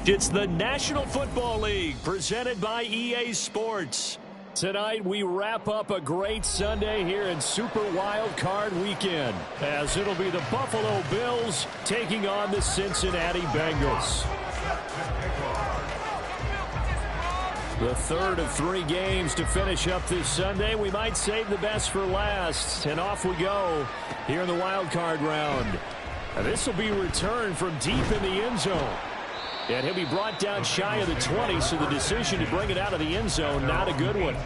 It's the National Football League presented by EA Sports. Tonight we wrap up a great Sunday here in Super Wild Card Weekend, as it'll be the Buffalo Bills taking on the Cincinnati Bengals. The third of 3 games to finish up this Sunday. We might save the best for last, and off we go here in the wild card round. This will be returned from deep in the end zone. And he'll be brought down shy of the 20, so the decision to bring it out of the end zone, not a good one.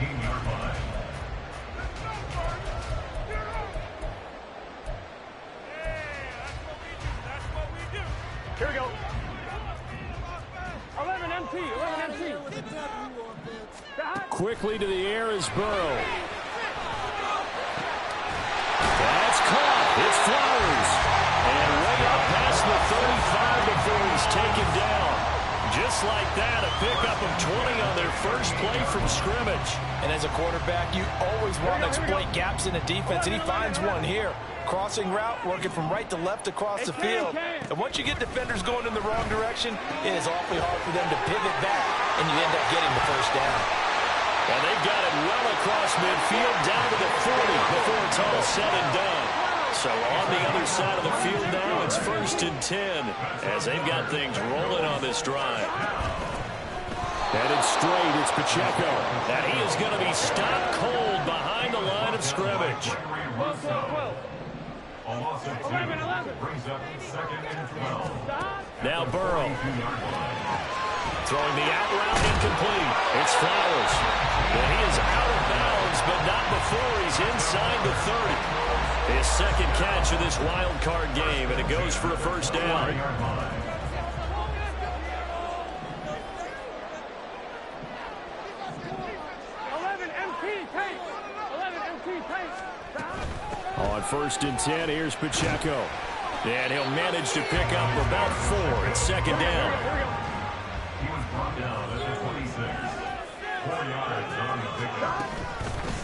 Here we go. 11 MT, 11 MT. Quickly to the air is Burrow. That's caught. It's Flowers. And way up past the 35 before he's taken down. Just like that, a pickup of 20 on their first play from scrimmage. And as a quarterback, you always want to exploit gaps in the defense, and he finds one here. Crossing route, working from right to left across the field. And once you get defenders going in the wrong direction, it is awfully hard for them to pivot back, and you end up getting the first down. And they've got it well across midfield, down to the 40 before it's all said and done. So on the other side of the field now, it's 1st and 10 as they've got things rolling on this drive. Headed straight, it's Pacheco. And he is going to be stopped cold behind the line of scrimmage. 11. Now Burrow. Throwing the out route incomplete. It's Flowers. And he is out of bounds, but not before he's inside the 30. His second catch of this wild card game, and it goes for a first down. 11 MT, take. 11 MT, take. On 1st and 10, here's Pacheco. And he'll manage to pick up about 4. It's second down. He was brought down at the 26. 4 yards on the pickup.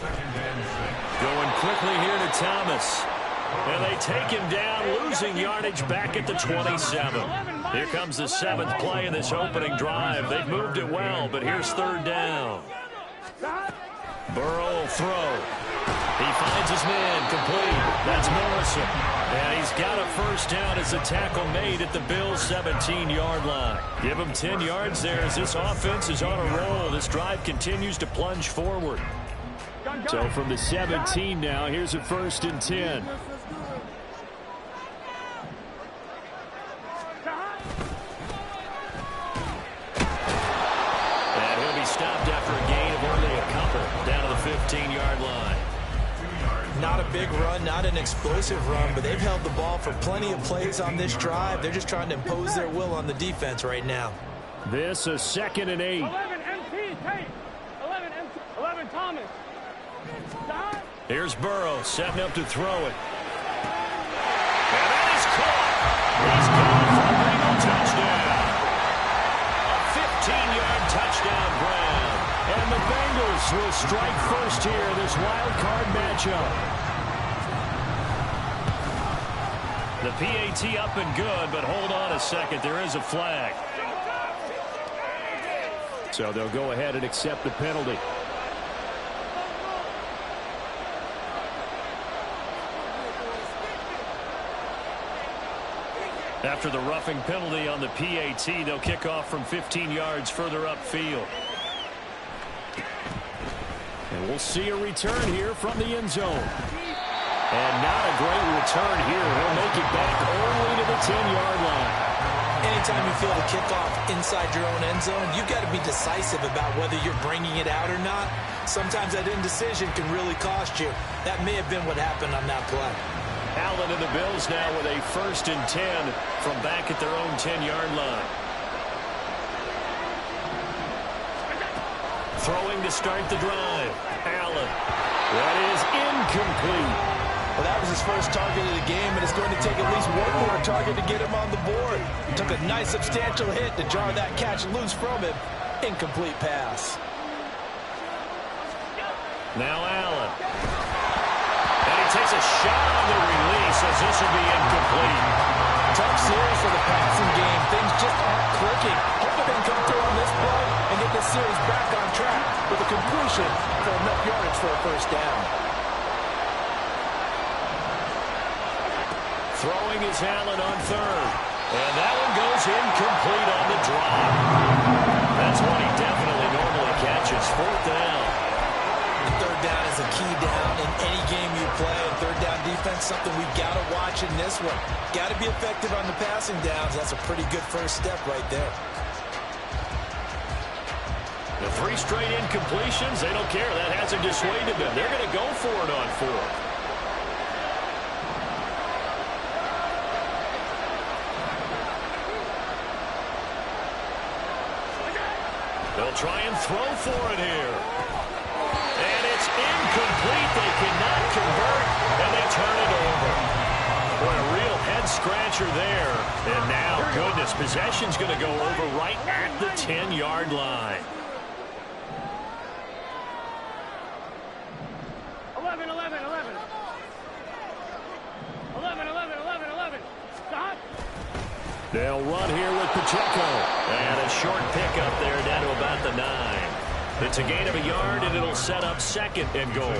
Second and 6. Going quickly here to Thomas. And they take him down, losing yardage back at the 27. Here comes the 7th play of this opening drive. They've moved it well, but here's 3rd down. Burrow will throw. He finds his man complete. That's Morrison. And he's got a first down as a tackle made at the Bills' 17-yard line. Give him 10 yards there as this offense is on a roll. This drive continues to plunge forward. So from the 17 now, here's a 1st and 10. And he'll be stopped after a gain of only a couple down to the 15-yard line. Not a big run, not an explosive run, but they've held the ball for plenty of plays on this drive. They're just trying to impose their will on the defense right now. This a 2nd and 8. 11 MT, take. 11 MT, 11 Thomas. Here's Burrow setting up to throw it. And that is caught. He's got it for a Bengal touchdown. A 15-yard touchdown grab. And the Bengals will strike first here in this wild card matchup. The PAT up and good, but hold on a second. There is a flag. So they'll go ahead and accept the penalty. After the roughing penalty on the PAT, they'll kick off from 15 yards further upfield. And we'll see a return here from the end zone. And not a great return here. He'll make it back only to the 10-yard line. Anytime you feel the kickoff inside your own end zone, you've got to be decisive about whether you're bringing it out or not. Sometimes that indecision can really cost you. That may have been what happened on that play. Allen and the Bills now with a 1st and 10 from back at their own 10-yard line. Throwing to start the drive. Allen. That is incomplete. Well, that was his first target of the game, and it's going to take at least one more target to get him on the board. Took a nice substantial hit to jar that catch loose from him. Incomplete pass. Now Allen. And he takes a shot on the release as this will be incomplete. Tough series for the passing game. Things just aren't clicking. Hoping they completion for enough yardage for a first down. Throwing is Allen on third. And that one goes incomplete on the drop. That's one he definitely normally catches. Fourth down. Third down is a key down in any game you play. And third down defense, something we've got to watch in this one. Got to be effective on the passing downs. That's a pretty good first step right there. The 3 straight incompletions, they don't care. That hasn't dissuaded them. They're going to go for it on 4th. They'll try and throw for it here. And it's incomplete. They cannot convert, and they turn it over. Boy, a real head-scratcher there. And now, goodness, possession's going to go over right at the 10-yard line. 11, 11, 11. 11, 11, 11, 11. Stop. They'll run here with Pacheco. And a short pickup there down to about the 9. It's a gain of a yard, and it'll set up 2nd and goal.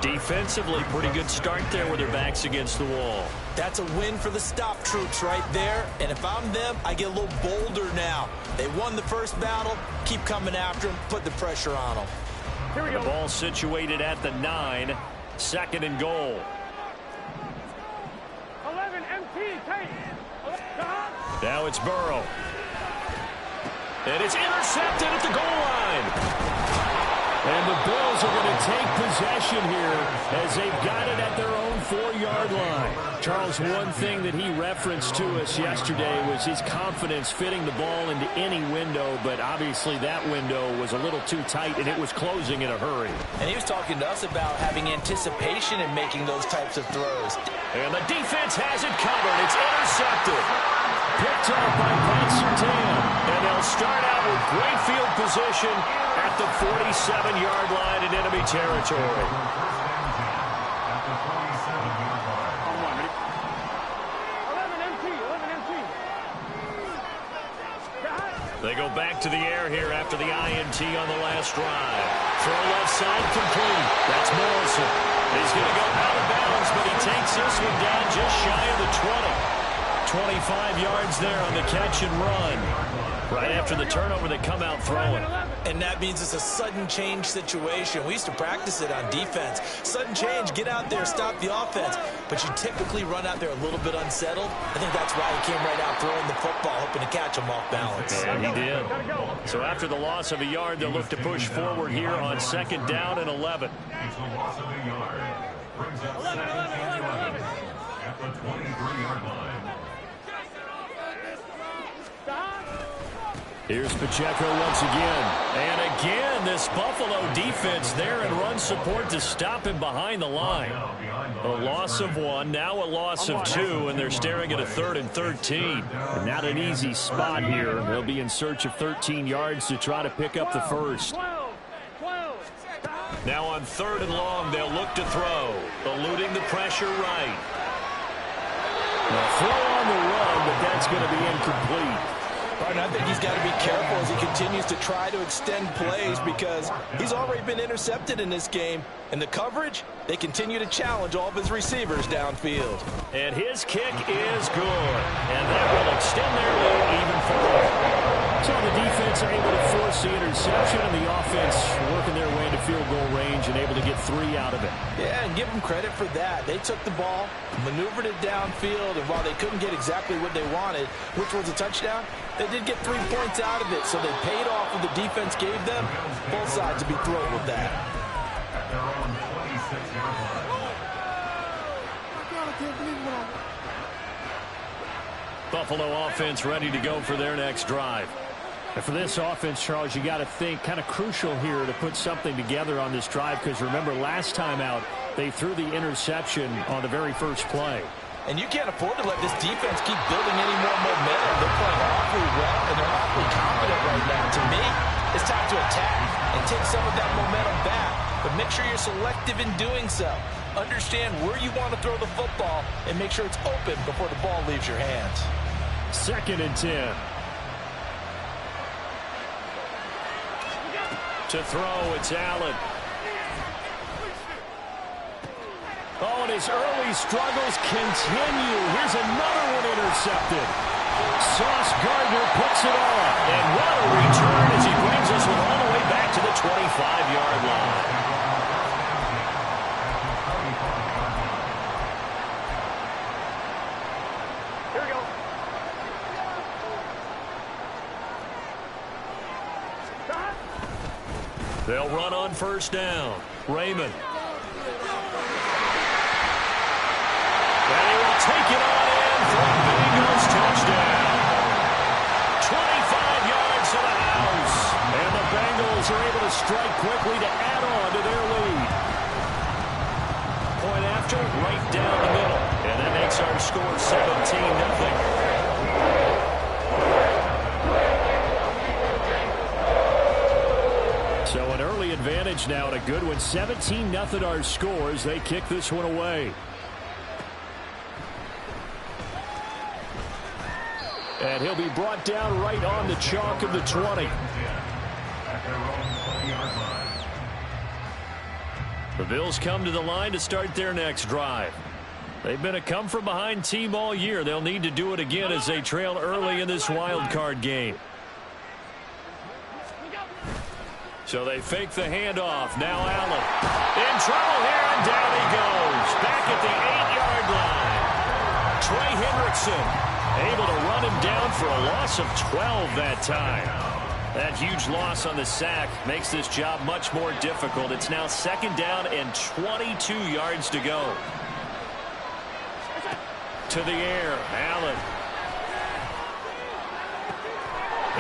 Defensively, pretty good start there with their backs against the wall. That's a win for the stop troops right there. And if I'm them, I get a little bolder now. They won the first battle. Keep coming after them. Put the pressure on them. Here we The go. ball situated at the 9. 2nd and goal. 11, MT, take. Stop. Now it's Burrow. And it's intercepted at the goal line. And the Bills are going to take possession here as they've got it at their own 4-yard line. Charles, one thing that he referenced to us yesterday was his confidence fitting the ball into any window, but obviously that window was a little too tight, and it was closing in a hurry. And he was talking to us about having anticipation in making those types of throws. And the defense has it covered. It's intercepted. Picked up by Pat Surtain. And they'll start out with great field position at the 47-yard line in enemy territory. 11, MT, 11, MT. They go back to the air here after the INT on the last drive. Throw left side complete. That's Morrison. He's going to go out of bounds, but he takes this one down just shy of the 20. 25 yards there on the catch and run. Right after the turnover, they come out throwing. And that means it's a sudden change situation. We used to practice it on defense. Sudden change, get out there, stop the offense. But you typically run out there a little bit unsettled. I think that's why he came right out throwing the football, hoping to catch him off balance. And he did. So after the loss of a yard, they'll look to push forward here on 2nd down and 11. It's a loss of a yard. Brings up 17 yards at the 23-yard line. Here's Pacheco once again. And again, this Buffalo defense there in run support to stop him behind the line. A loss of 1, now a loss of 2, and they're staring at a 3rd and 13. And not an easy spot here. They'll be in search of 13 yards to try to pick up the first. 12. Now on 3rd and long, they'll look to throw. Eluding the pressure right. Now throw on the run, but that's going to be incomplete. And I think he's got to be careful as he continues to try to extend plays because he's already been intercepted in this game. And the coverage, they continue to challenge all of his receivers downfield. And his kick is good. And that will extend their lead even further. So the defense able to force the interception, and the offense working their way into field goal range and able to get 3 out of it. Yeah, and give them credit for that. They took the ball, maneuvered it downfield, and while they couldn't get exactly what they wanted, which was a touchdown, they did get 3 points out of it, so they paid off what the defense gave them. Both sides would be thrilled with that. At their own 26-yard line. Buffalo offense ready to go for their next drive. And for this offense, Charles, you got to think kind of crucial here to put something together on this drive because remember last time out they threw the interception on the very first play. And you can't afford to let this defense keep building any more momentum. They're playing awfully well, and they're awfully confident right now. To me, it's time to attack and take some of that momentum back. But make sure you're selective in doing so. Understand where you want to throw the football and make sure it's open before the ball leaves your hands. 2nd and 10. To throw, it's Allen. Oh, and his early struggles continue. Here's another one intercepted. Sauce Gardner puts it on. And what a return as he brings us all the way back to the 25-yard line. They'll run on first down. Raymond. And he will take it on in for a Bengals touchdown. 25 yards to the house. And the Bengals are able to strike quickly to add on to their lead. Point after, right down the middle. And that makes our score 17-0. So an early advantage now and a good one. 17-0 our scores. They kick this one away. And he'll be brought down right on the chalk of the 20. The Bills come to the line to start their next drive. They've been a come-from-behind team all year. They'll need to do it again as they trail early in this wild card game. So they fake the handoff. Now Allen in trouble here, and down he goes. Back at the 8-yard line. Trey Hendrickson able to run him down for a loss of 12 that time. That huge loss on the sack makes this job much more difficult. It's now second down and 22 yards to go. To the air, Allen.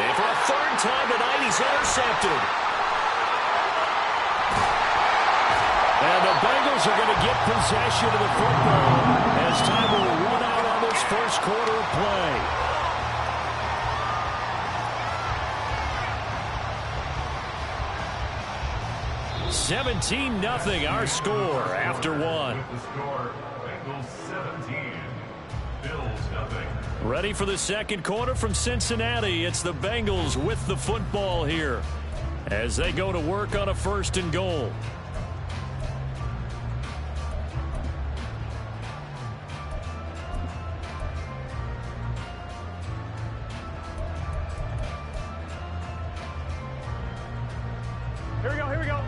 And for a third time tonight, he's intercepted. And the Bengals are going to get possession of the football as time will run out on this first quarter of play. (17-0) our score after one. The score, Bengals 17, Bills nothing. Ready for the second quarter from Cincinnati. It's the Bengals with the football here as they go to work on a first and goal. Here we go.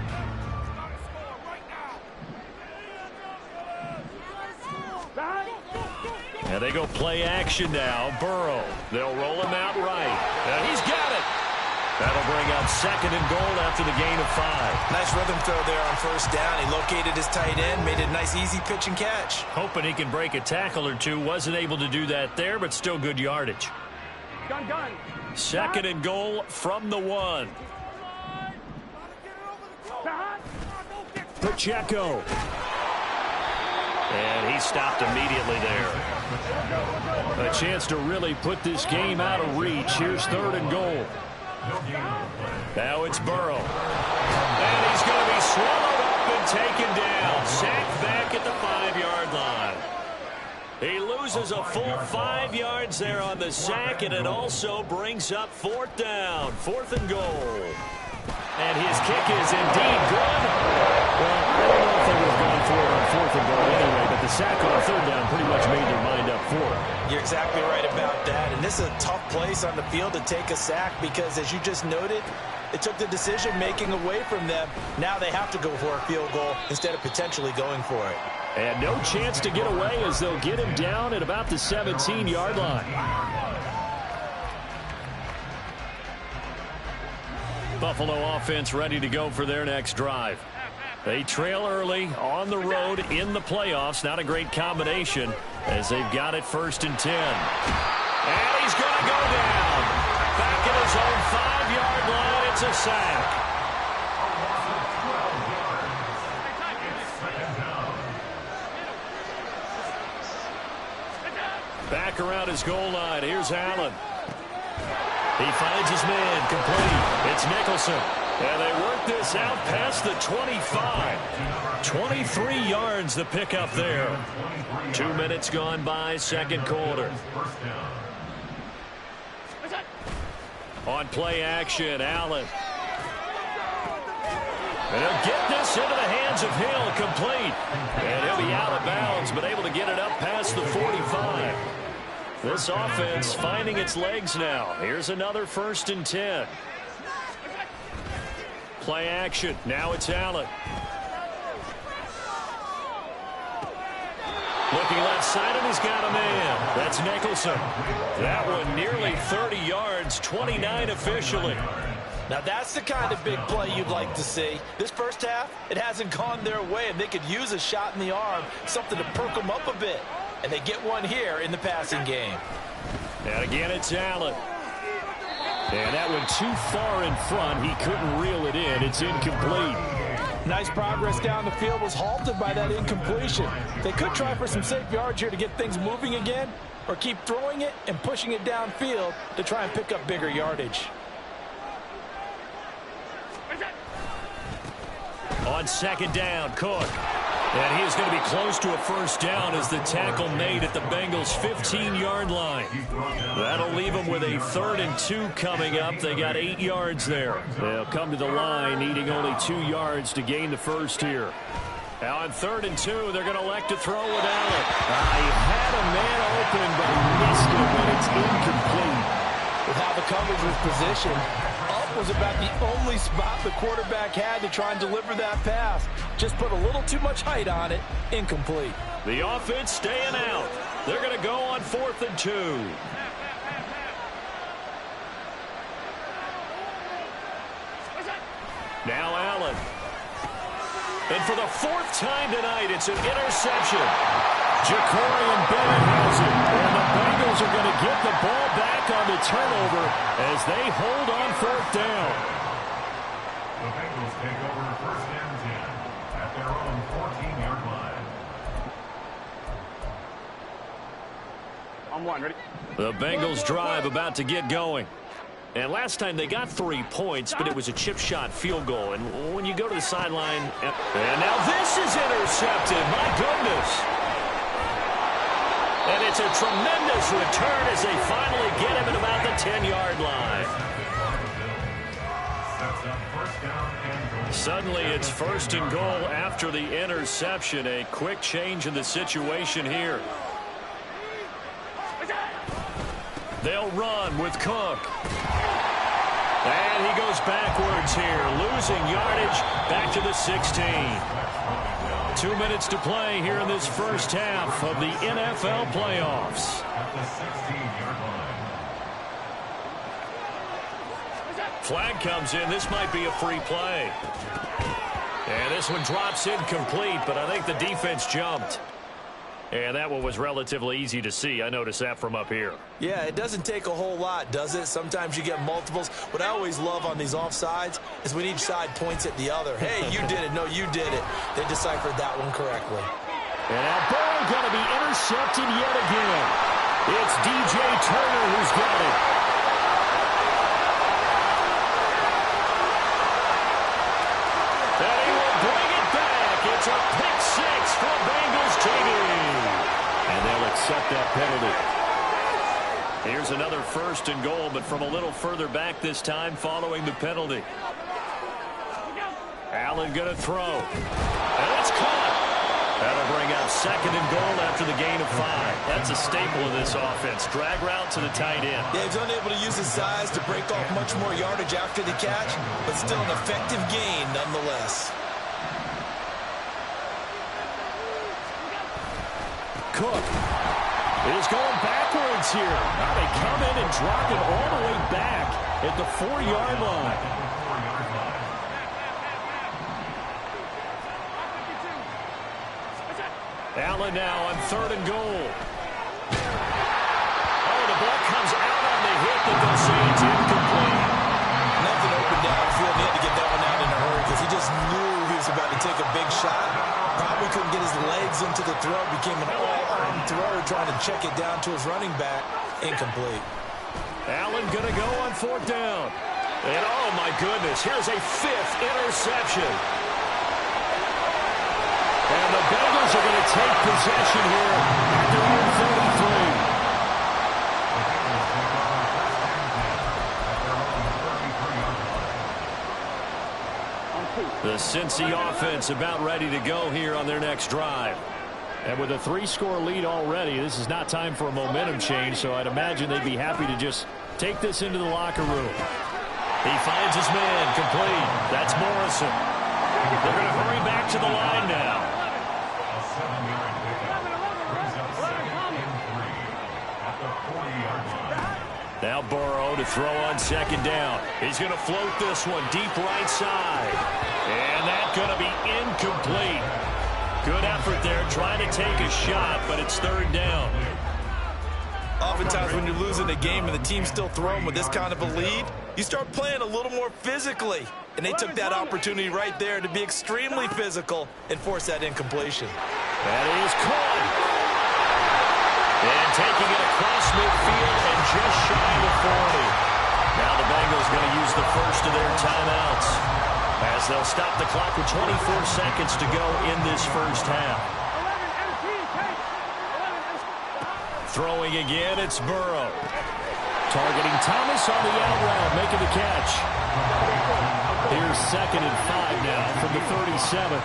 And they go play action now. Burrow. They'll roll him out right. And he's got it. That'll bring up second and goal after the gain of 5. Nice rhythm throw there on first down. He located his tight end, made it a nice easy pitch and catch. Hoping he can break a tackle or two. Wasn't able to do that there, but still good yardage. Gun. Second and goal from the 1. Pacheco. And he stopped immediately there. A chance to really put this game out of reach. Here's third and goal. Now it's Burrow. And he's going to be swallowed up and taken down. Sacked back at the 5-yard line. He loses a full 5 yards there on the sack, and it also brings up fourth down. Fourth and goal. And his kick is indeed good. Well, I don't know if they would have gone for it on fourth and goal anyway, but the sack on third down pretty much made their mind up for it. You're exactly right about that. And this is a tough place on the field to take a sack because, as you just noted, it took the decision-making away from them. Now they have to go for a field goal instead of potentially going for it. And no chance to get away as they'll get him down at about the 17-yard line. Buffalo offense ready to go for their next drive. They trail early on the road in the playoffs. Not a great combination as they've got it first and 10. And he's going to go down. Back at his own 5-yard line. It's a sack. Back around his goal line. Here's Allen. He finds his man complete. It's Nicholson. And they work this out past the 25. 23 yards the pickup there. 2 minutes gone by, second quarter. On play action, Allen. And he'll get this into the hands of Hill, complete. And he'll be out of bounds, but able to get it up past the 45. This offense finding its legs now. Here's another 1st and 10. Play action. Now it's Allen. Looking left side, and he's got a man. That's Nicholson. That one nearly 30 yards, 29 officially. Now that's the kind of big play you'd like to see. This first half, it hasn't gone their way, and they could use a shot in the arm, something to perk them up a bit. And they get one here in the passing game. And again, it's Allen. And that went too far in front. He couldn't reel it in. It's incomplete. Nice progress down the field was halted by that incompletion. They could try for some safe yards here to get things moving again, or keep throwing it and pushing it downfield to try and pick up bigger yardage. On 2nd down, Cook. And he is going to be close to a 1st down as the tackle made at the Bengals' 15-yard line. That'll leave them with a 3rd and 2 coming up. They got 8 yards there. They'll come to the line needing only 2 yards to gain the 1st here. Now on 3rd and 2, they're going to elect to throw with Allen. He had a man open, but he missed it when it's incomplete. With how the coverage was positioned, up was about the only spot the quarterback had to try and deliver that pass. Just put a little too much height on it. Incomplete. The offense staying out. They're going to go on 4th and 2. Now Allen. And for the 4th time tonight, it's an interception. Ja'Cory Bennett has it. And the Bengals are going to get the ball back on the turnover as they hold on 4th down. The Bengals take over 1st and 10 at their own 14-yard line. On 1, ready? The Bengals drive about to get going. And last time they got 3 points, but it was a chip shot field goal. And when you go to the sideline, and now this is intercepted. My goodness. And it's a tremendous return as they finally get him at about the 10-yard line. Suddenly it's 1st and goal after the interception. A quick change in the situation here. They'll run with Cook. And he goes backwards here, losing yardage back to the 16. 2 minutes to play here in this first half of the NFL playoffs. Flag comes in. This might be a free play. And this one drops incomplete, but I think the defense jumped. And that one was relatively easy to see. I noticed that from up here. Yeah, it doesn't take a whole lot, does it? Sometimes you get multiples. What I always love on these offsides is when each side points at the other. Hey, you did it. No, you did it. They deciphered that one correctly. And that ball going to be intercepted yet again. It's DJ Turner who's got it. And he will bring it back. It's a pick 6 for Bengals TV. And they'll accept that penalty. Here's another 1st and goal, but from a little further back this time following the penalty. Allen going to throw. And it's caught. That'll bring up 2nd and goal after the gain of 5. That's a staple of this offense. Drag route to the tight end. Yeah, he's unable to use his size to break off much more yardage after the catch, but still an effective gain nonetheless. Cook is going backwards here. Now they come in and drop it all the way back at the 4-yard line. Allen now on 3rd and goal. Oh, the ball comes out on the hit that they'll say it's incomplete. Nothing open downfield. He had to get that one out in a hurry because he just knew he was about to take a big shot. Probably couldn't get his legs into the throw. Became an all-arm thrower trying to check it down to his running back. Incomplete. Allen going to go on 4th down. And oh my goodness, here's a 5th interception. And the Bengals are going to take possession here at their own 33. On The Cincy offense about ready to go here on their next drive. And with a 3-score lead already, this is not time for a momentum change, so I'd imagine they'd be happy to just take this into the locker room. He finds his man complete. That's Morrison. They're going to hurry back to the line now. A 7-yard pickup. Brings up 2nd and 3 at the 40-yard line. Now Burrow to throw on 2nd down. He's going to float this one deep right side. And that's going to be incomplete. Good effort there trying to take a shot, but it's 3rd down. Oftentimes when you're losing a game and the team's still throwing with this kind of a lead, you start playing a little more physically. And they took that opportunity right there to be extremely physical and force that incompletion. That is caught. And taking it across midfield and just shy of the 40. Now the Bengals going to use the first of their timeouts as they'll stop the clock with 24 seconds to go in this first half. Throwing again, it's Burrow. Targeting Thomas on the out route, making the catch. Here's 2nd and 5 now from the 37.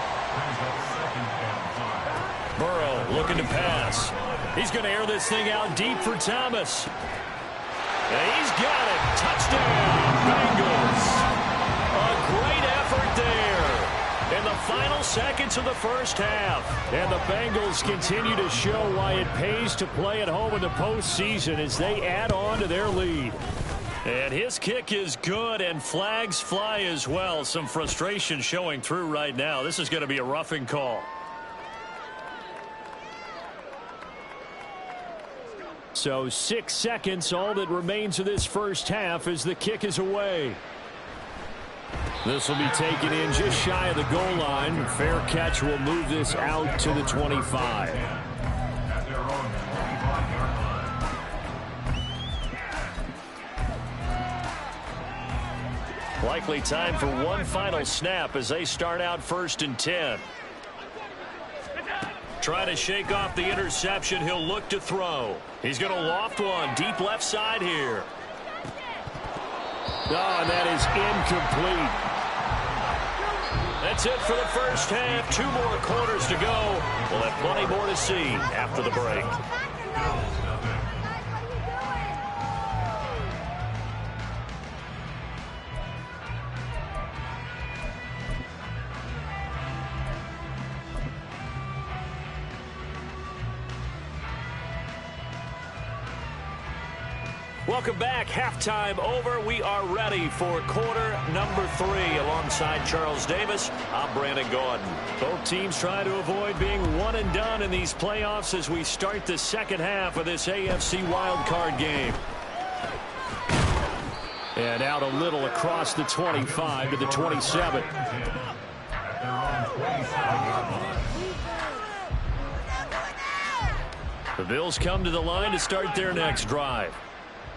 Burrow looking to pass. He's going to air this thing out deep for Thomas. And he's got it. Touchdown, Bengals. A great effort there in the final seconds of the first half. And the Bengals continue to show why it pays to play at home in the postseason as they add on to their lead. And his kick is good, and flags fly as well. Some frustration showing through right now. This is going to be a roughing call. So 6 seconds, all that remains of this first half as the kick is away. This will be taken in just shy of the goal line. Fair catch will move this out to the 25. At their own 25-yard line. Likely time for one final snap as they start out 1st and 10. Trying to shake off the interception. He'll look to throw. He's going to loft one deep left side here. Oh, and that is incomplete. That's it for the first half. 2 more quarters to go. We'll have plenty more to see after the break. Welcome back. Halftime over. We are ready for quarter number 3. Alongside Charles Davis, I'm Brandon Gordon. Both teams try to avoid being one and done in these playoffs as we start the second half of this AFC wildcard game. And out a little across the 25 to the 27. The Bills come to the line to start their next drive.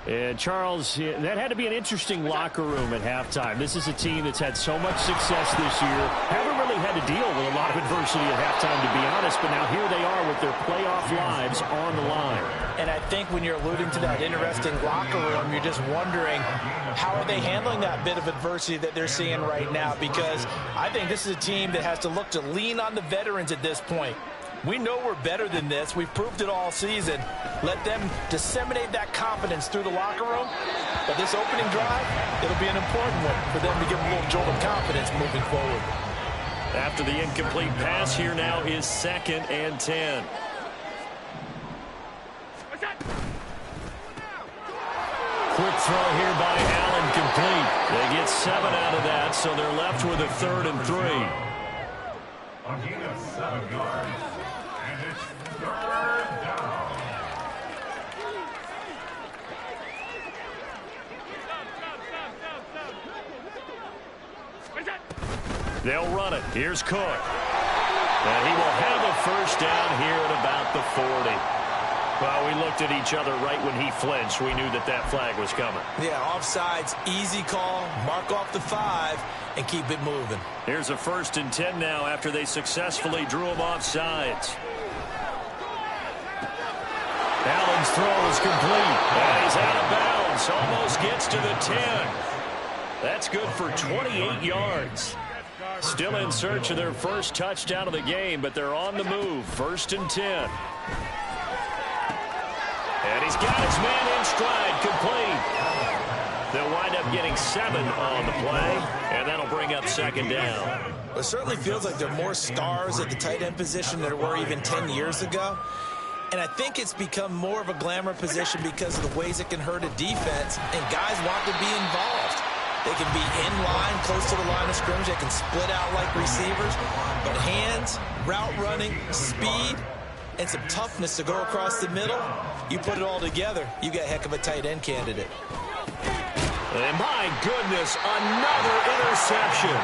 And, Charles, that had to be an interesting locker room at halftime. This is a team that's had so much success this year. Haven't really had to deal with a lot of adversity at halftime, to be honest. But now here they are with their playoff lives on the line. And I think when you're alluding to that interesting locker room, you're just wondering how are they handling that bit of adversity that they're seeing right now? Because I think this is a team that has to look to lean on the veterans at this point. We know we're better than this. We've proved it all season. Let them disseminate that confidence through the locker room. But this opening drive, it'll be an important one for them to give a little jolt of confidence moving forward. After the incomplete pass, here now is 2nd and 10. Quick throw here by Allen, complete. They get 7 out of that, so they're left with a 3rd and 3. A gain of 7 yards. And it's 3rd down. They'll run it. Here's Cook. And he will have a first down here at about the 40. Well, we looked at each other right when he flinched. We knew that that flag was coming. Yeah, offsides, easy call, mark off the 5, and keep it moving. Here's a 1st and 10 now after they successfully drew him offsides. Allen's throw is complete. And he's out of bounds. Almost gets to the 10. That's good for 28 yards. Still in search of their first touchdown of the game, but they're on the move. 1st and 10. And he's got his man in stride, complete. They'll wind up getting 7 on the play, and that'll bring up 2nd down. It certainly feels like there are more stars at the tight end position than there were even 10 years ago. And I think it's become more of a glamour position because of the ways it can hurt a defense, and guys want to be involved. They can be in line, close to the line of scrimmage. They can split out like receivers. But hands, route running, speed, and some toughness to go across the middle, you put it all together, you get a heck of a tight end candidate. And my goodness, another interception.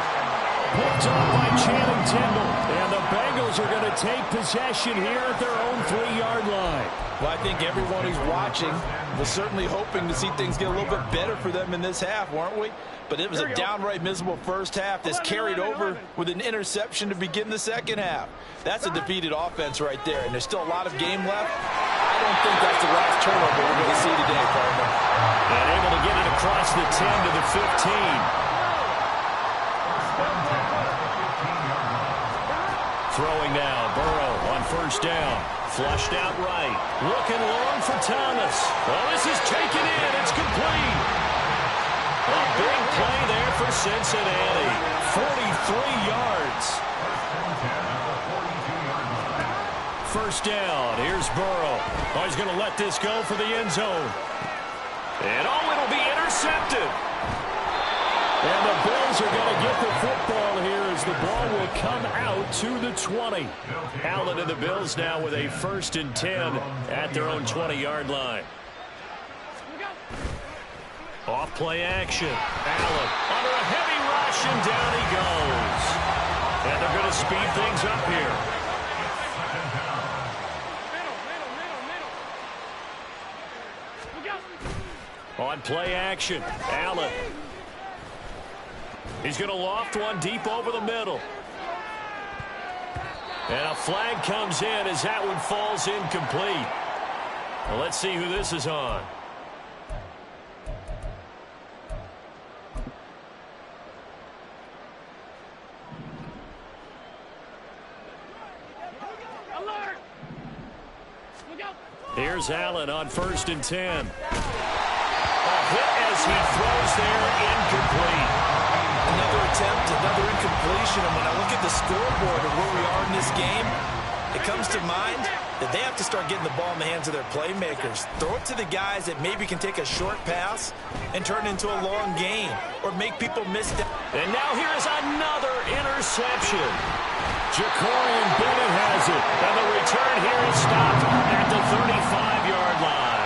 Picked off by Channing Tindall. And the Bengals are going to take possession here at their own 3-yard line. Well, I think everyone who's watching was certainly hoping to see things get a little bit better for them in this half, weren't we? But it was a downright miserable first half that's carried over with an interception to begin the second half. That's a defeated offense right there, and there's still a lot of game left. I don't think that's the last turnover we're going to see today, partner. And able to get it across the 10 to the 15. Throwing now, Burrow on 1st down. Flushed out right. Looking long for Thomas. Oh, this is taken in. It's complete. A big play there for Cincinnati. 43 yards. 1st down. Here's Burrow. Oh, he's going to let this go for the end zone. And oh, it'll be intercepted. And the Bills are going to get the football here as the ball will come out to the 20. Allen and the Bills now with a 1st and 10 at their own 20-yard line. Off play action. Allen under a heavy rush, and down he goes. And they're going to speed things up here. On play action, Allen. He's going to loft one deep over the middle. And a flag comes in as that one falls incomplete. Well, let's see who this is on. Here's Allen on 1st and 10. A hit as he throws there, incomplete. Another attempt, another incompletion, and when I look at the scoreboard of where we are in this game, it comes to mind that they have to start getting the ball in the hands of their playmakers. Throw it to the guys that maybe can take a short pass and turn it into a long game or make people miss that. And now here is another interception. Jacorian Bennett has it, and the return here is stopped at the 35-yard line.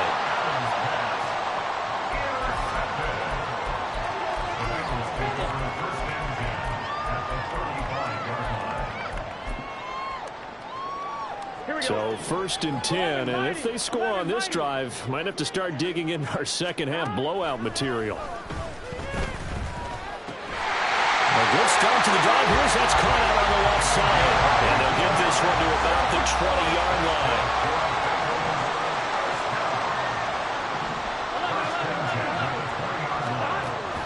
So 1st and 10, and if they score on this drive, might have to start digging in our second half blowout material. A good start to the drive. Here's that's caught out on the left side. And they'll get this one to about the 20-yard line.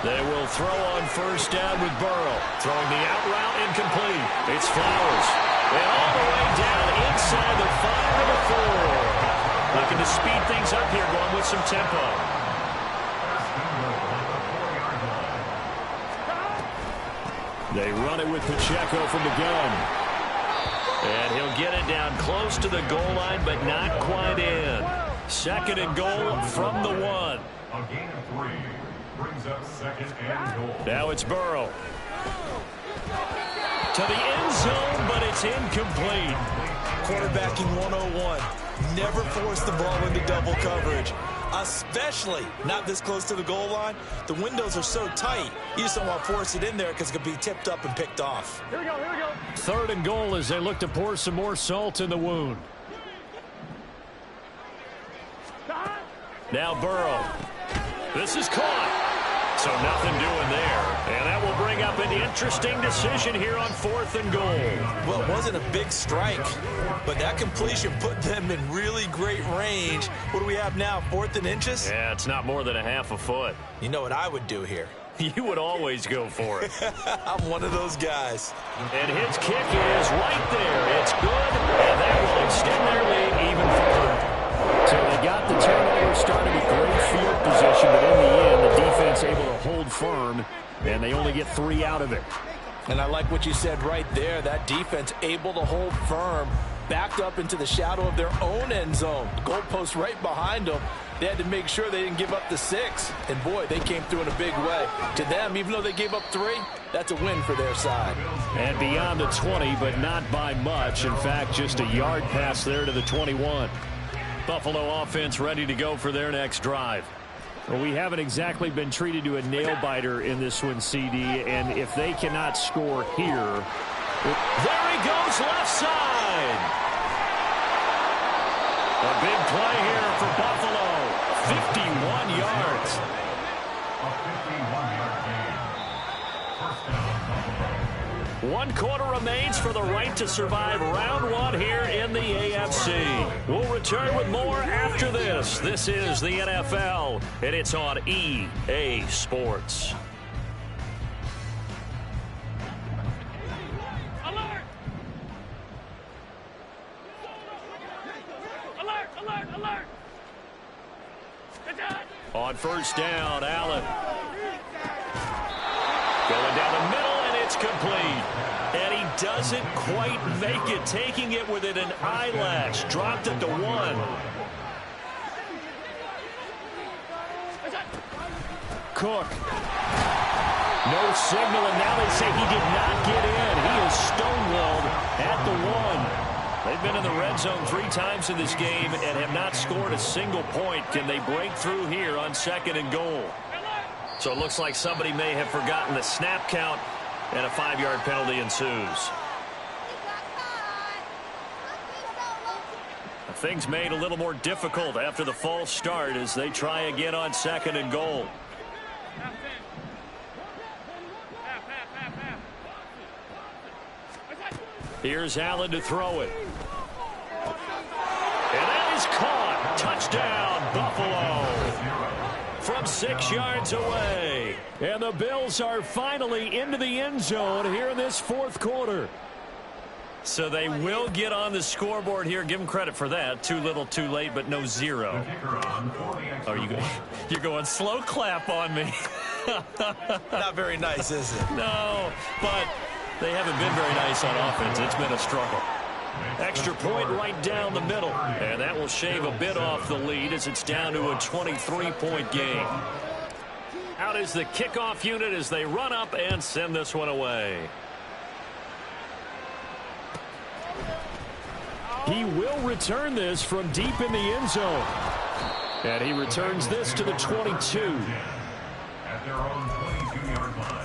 They will throw on 1st down with Burrow. Throwing the out route incomplete. It's Flowers. And all the way down inside the 5 to the 4. Looking to speed things up here, going with some tempo. They run it with Pacheco from the gun. And he'll get it down close to the goal line, but not quite in. 2nd and goal from the 1. A gain of 3 brings up 2nd and goal. Now it's Burrow. To the end zone, but it's incomplete. Quarterbacking 101. Never force the ball into double coverage, especially not this close to the goal line. The windows are so tight, you just don't want to force it in there because it could be tipped up and picked off. Here we go, here we go. 3rd and goal as they look to pour some more salt in the wound. Now Burrow. This is caught. So nothing doing there. And that will bring up an interesting decision here on 4th and goal. Well, it wasn't a big strike, but that completion put them in really great range. What do we have now, 4th and inches? Yeah, it's not more than a half a foot. You know what I would do here? You would always go for it. I'm one of those guys. And his kick is right there. It's good, and that will extend their lead even further. So they got the turnover started with great field position, but in the end, the defense able to hold firm, and they only get 3 out of it. And I like what you said right there. That defense able to hold firm, backed up into the shadow of their own end zone. The goalpost right behind them. They had to make sure they didn't give up the 6. And, boy, they came through in a big way. To them, even though they gave up 3, that's a win for their side. And beyond the 20, but not by much. In fact, just a yard pass there to the 21. Buffalo offense ready to go for their next drive. Well, we haven't exactly been treated to a nail-biter in this one, CD, and if they cannot score here... There he goes, left side! A big play here for Buffalo. 51 yards. A 51-yard gain. First down, Buffalo. 1 quarter remains for the right to survive round 1 here in the AFC. We'll return with more after this. This is the NFL, and it's on EA Sports. Alert! Alert, alert, alert! Good job. On first down, Allen. Going down the middle, and it's complete. And he doesn't quite make it, taking it within an eyelash. Dropped at the 1. Cook. No signal, and now they say he did not get in. He is stonewalled at the 1. They've been in the red zone 3 times in this game and have not scored a single point. Can they break through here on 2nd and goal? So it looks like somebody may have forgotten the snap count, and a 5-yard penalty ensues. Things made a little more difficult after the false start as they try again on 2nd and goal. Here's Allen to throw it. And that is caught. Touchdown, Buffalo. From 6 yards away. And the Bills are finally into the end zone here in this 4th quarter. So they will get on the scoreboard here. Give them credit for that. Too little, too late, but no 0. You're going slow clap on me. Not very nice, is it? No, but they haven't been very nice on offense. It's been a struggle. Extra point right down the middle. And that will shave a bit off the lead as it's down to a 23-point game. Out is the kickoff unit as they run up and send this one away. He will return this from deep in the end zone. And he returns this to the 22. At their own 22-yard line.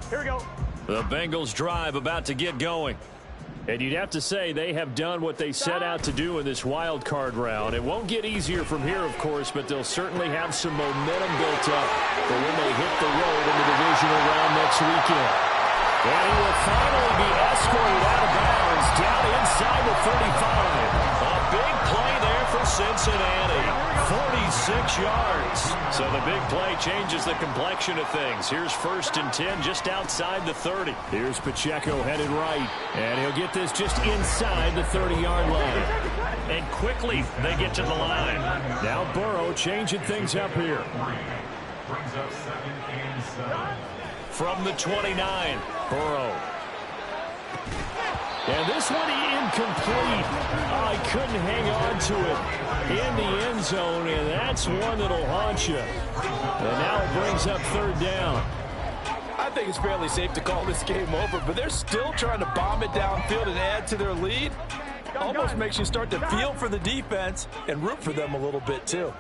Here we go. The Bengals drive about to get going. And you'd have to say they have done what they set out to do in this wild card round. It won't get easier from here, of course, but they'll certainly have some momentum built up for when they hit the road in the divisional round next weekend. And he will finally be escorted out of bounds down inside the 35. A big play there for Cincinnati. 46 yards. So the big play changes the complexion of things. Here's 1st and 10 just outside the 30. Here's Pacheco headed right. And he'll get this just inside the 30-yard line. And quickly they get to the line. Now Burrow changing things up here. Brings up 2nd and 7. From the 29, Burrow. And this one incomplete. I couldn't hang on to it in the end zone, and that's one that'll haunt you. And now it brings up 3rd down. I think it's fairly safe to call this game over, but they're still trying to bomb it downfield and add to their lead. Almost makes you start to feel for the defense and root for them a little bit, too.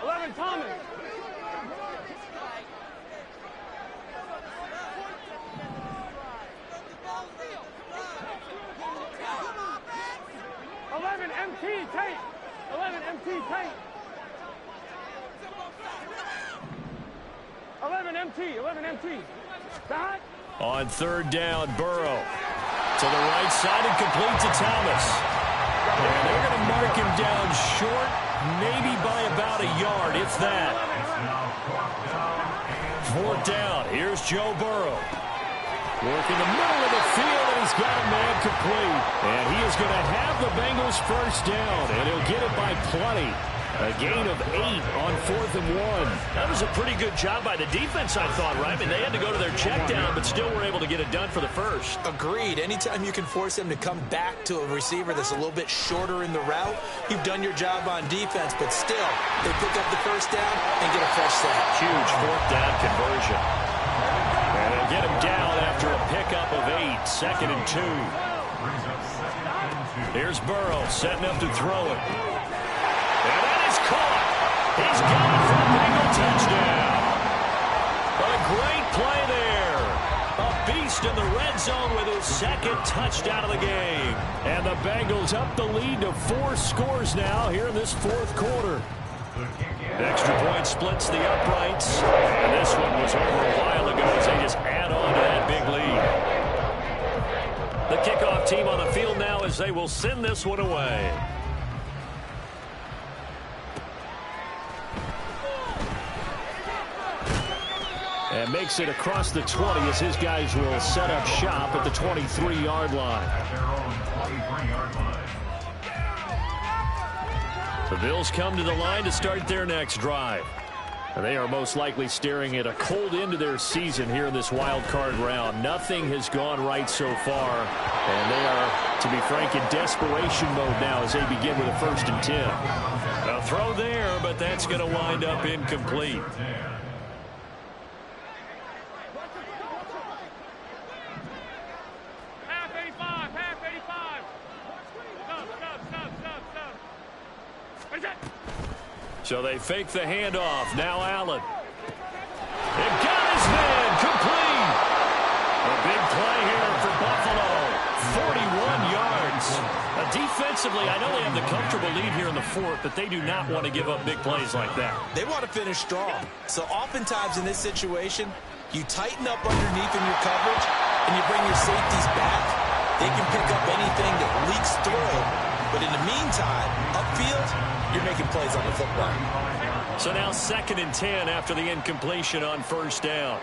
11 Thomas. MT tape. 11 MT tape. 11 MT. 11 MT. Back. on 3rd down, Burrow. To the right side and complete to Thomas. And they're going to mark him down short, maybe by about a yard, if that. Fourth down. Here's Joe Burrow. Working the middle of the field, and he's got a man complete. And he is going to have the Bengals first down, and he'll get it by plenty. A gain of 8 on 4th and 1. That was a pretty good job by the defense, I thought, right? I mean, they had to go to their check down, but still were able to get it done for the first. Agreed. Anytime you can force them to come back to a receiver that's a little bit shorter in the route, you've done your job on defense, but still, they pick up the first down and get a fresh set. Huge 4th down conversion. And they'll get him down after a pickup of 8, 2nd and 2. Here's Burrow setting up to throw it. And that is caught. He's got it for a Bengal touchdown. A great play there. A beast in the red zone with his 2nd touchdown of the game. And the Bengals up the lead to 4 scores now here in this 4th quarter. Extra point splits the uprights. And this one was over a while ago as they just add on to that big lead. The kickoff team on the field now as they will send this one away. And makes it across the 20 as his guys will set up shop at the 23-yard line. The Bills come to the line to start their next drive. And they are most likely staring at a cold end to their season here in this wild card round. Nothing has gone right so far. And they are, to be frank, in desperation mode now as they begin with a 1st and 10. A throw there, but that's going to wind up incomplete. So they fake the handoff. Now Allen. They've got his man complete. A big play here for Buffalo. 41 yards. Defensively, I know they have the comfortable lead here in the 4th, but they do not want to give up big plays like that. They want to finish strong. So oftentimes in this situation, you tighten up underneath in your coverage, and you bring your safeties back. They can pick up anything that leaks through. But in the meantime, upfield, you're making plays on the football. So now 2nd and 10 after the incompletion on 1st down.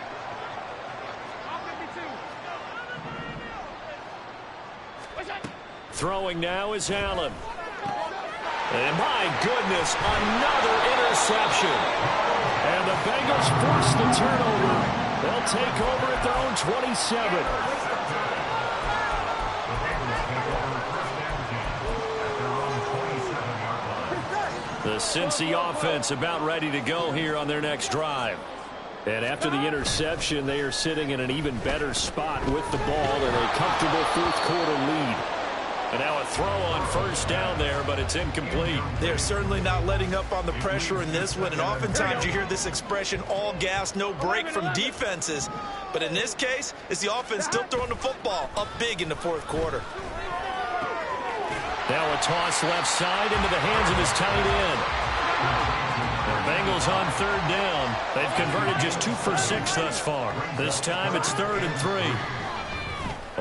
Throwing now is Allen. And my goodness, another interception. And the Bengals force the turnover. They'll take over at their own 27. The Cincy offense about ready to go here on their next drive. And after the interception, they are sitting in an even better spot with the ball in a comfortable 4th quarter lead. And now a throw on 1st down there, but it's incomplete. They're certainly not letting up on the pressure in this one. And oftentimes you hear this expression, all gas, no break from defenses. But in this case, it's the offense still throwing the football up big in the 4th quarter. Now a toss left side into the hands of his tight end. The Bengals on 3rd down. They've converted just 2 for 6 thus far. This time it's 3rd and 3.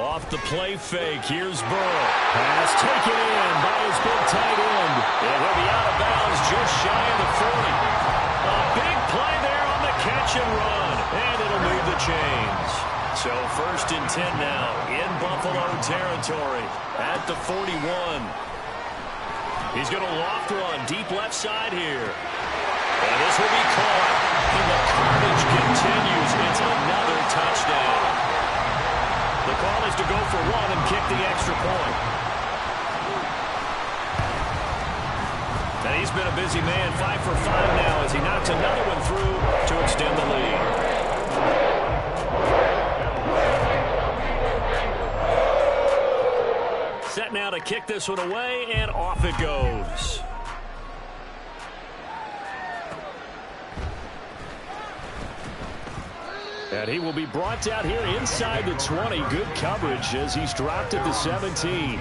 Off the play fake, here's Burrow. Pass taken in by his big tight end. And he'll be out of bounds just shy of the 40. A big play there on the catch and run. And it'll move the chains. So 1st and 10 now in Buffalo territory at the 41. He's going to loft one deep left side here. And this will be caught. And the carnage continues. It's another touchdown. The call is to go for 1 and kick the extra point. And he's been a busy man, 5 for 5 now as he knocks another one through to extend the lead. Set now to kick this one away, and off it goes. And he will be brought down here inside the 20. Good coverage as he's dropped at the 17.